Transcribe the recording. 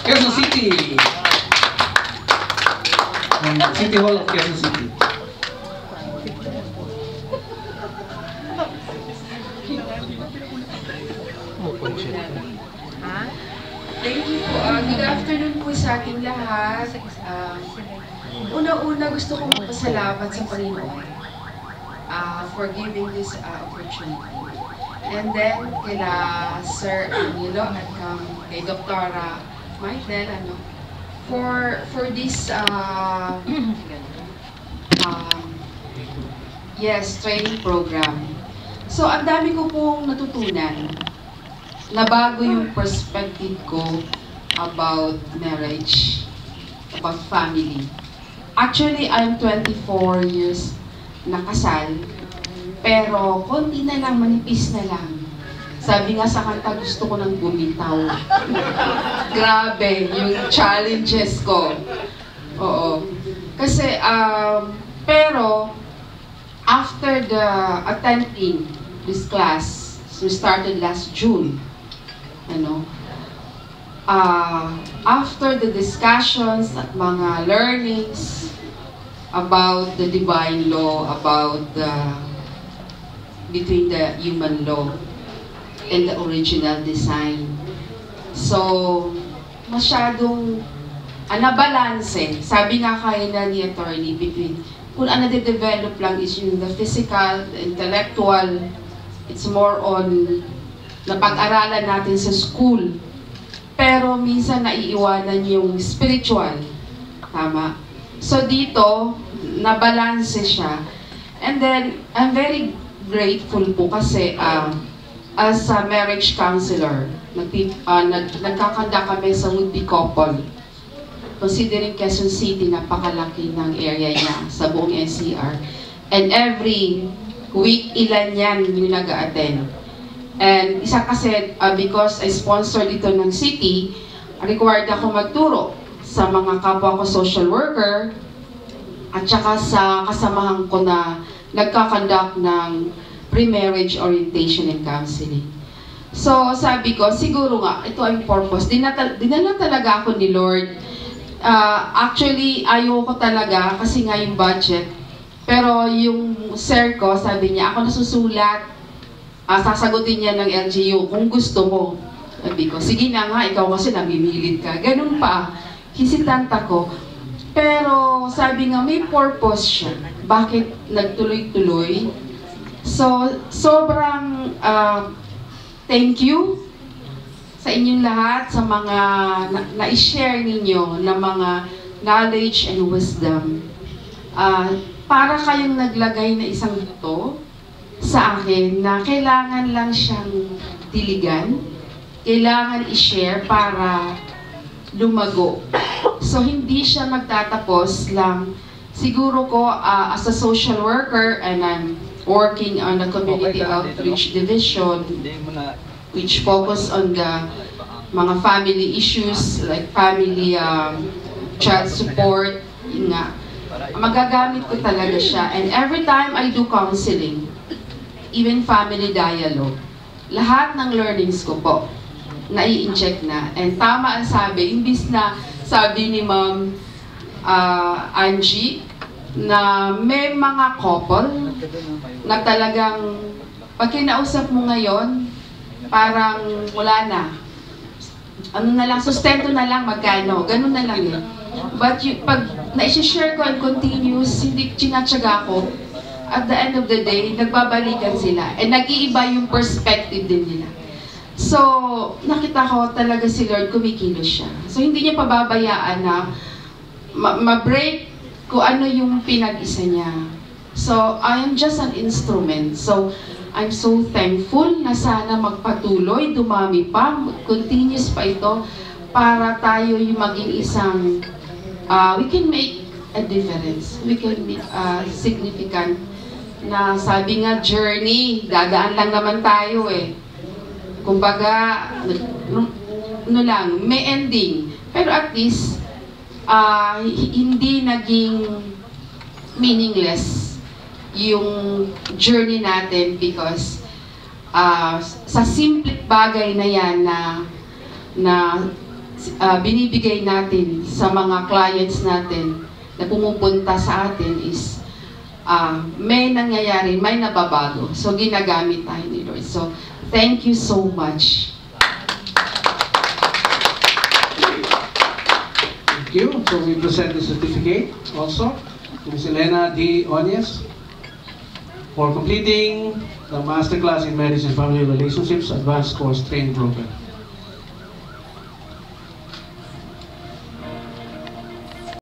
Quezon City. City Hall of Quezon City. Thank you po. Good afternoon po sa ating lahat. Una-una gusto kong magpasalamat sa Panginoon for giving this opportunity. And then, kila Sir Angelo at kay Doktora Maidel, for this training program. So, ang dami ko pong natutunan. Nabago yung perspective ko about marriage, about family. Actually, I'm 24 years nakasal, pero konti na lang, manipis na lang. Sabi nga sa kanta, gusto ko nang bumitaw. Grabe, yung challenges ko. Oo. Kasi, pero, after the attending this class, we started last June, after the discussions at mga learnings about the divine law, about between the human law and the original design. So, masyadong nabalanse. Sabi nga kaya na ni attorney between kung ano de-develop lang is yung the physical, the intellectual, it's more on napag-aralan natin sa school. Pero minsan naiiwanan yung spiritual. Tama? So dito, nabalanse siya. And then, I'm very grateful po kasi as a marriage counselor, nagkakanda kami sa would-be couple. Considering Quezon City, napakalaki ng area niya sa buong NCR. And every week, ilan yan yung nag-a-attend. And isa kasi, because I sponsor dito ng city, required ako magturo sa mga kapwa ko social worker at saka sa kasamahan ko na nagkakandak ng pre-marriage orientation and counseling. So sabi ko, siguro nga, ito ang purpose. Dinala talaga ako ni Lord. Actually, ayoko talaga kasi nga yung budget. Pero yung sir ko, sabi niya, ako nasusulat. Sasagutin niya ng LGU kung gusto mo. Sabi ko, sige na nga, ikaw kasi namimilit ka. Ganun pa, hisitanta ko. Pero sabi nga, may purpose siya. Bakit nagtuloy-tuloy? So, sobrang thank you sa inyong lahat, sa mga na-share ninyo na mga knowledge and wisdom. Para kayong naglagay na isang buto sa akin na kailangan lang siyang diligan, kailangan i-share para lumago. So, hindi siya magtatapos lang. Siguro ko, as a social worker, and I'm working on the community outreach division, which focus on the mga family issues, like family child support, yun nga. Magagamit ko talaga siya. And every time I do counseling, even family dialogue, lahat ng learnings ko po, nai-inject na. And tama ang sabi, imbis na sabi ni Ma'am Angie, na may mga couple na talagang pag kinausap mo ngayon, parang wala na. Ano na lang, sustento na lang, magkano, ganun na lang eh. But pag na-share ko and continuous, hindi tinatsaga ko, at the end of the day, nagbabalikan sila. And nag-iiba yung perspective din nila. So, nakita ko talaga si Lord, kumikilos siya. So, hindi niya pababayaan na ma-break kung ano yung pinag-isa niya. So, I am just an instrument. So, I'm so thankful na sana magpatuloy, dumami pa, continuous pa ito, para tayo yung maging isang, we can make a difference. We can make a significant na sabi nga journey, dadaan lang naman tayo eh. Kumbaga, may ending. Pero at least, hindi naging meaningless yung journey natin because sa simple bagay na yan na binibigay natin sa mga clients natin na pumupunta sa atin is may nangyayari, may nababago. So, ginagamit tayo ni Lord. So, thank you so much. Thank you. So we present the certificate also to Ms. Elena D. Onyes for completing the Masterclass in Marriage and Family Relationships Advanced Course Training Program.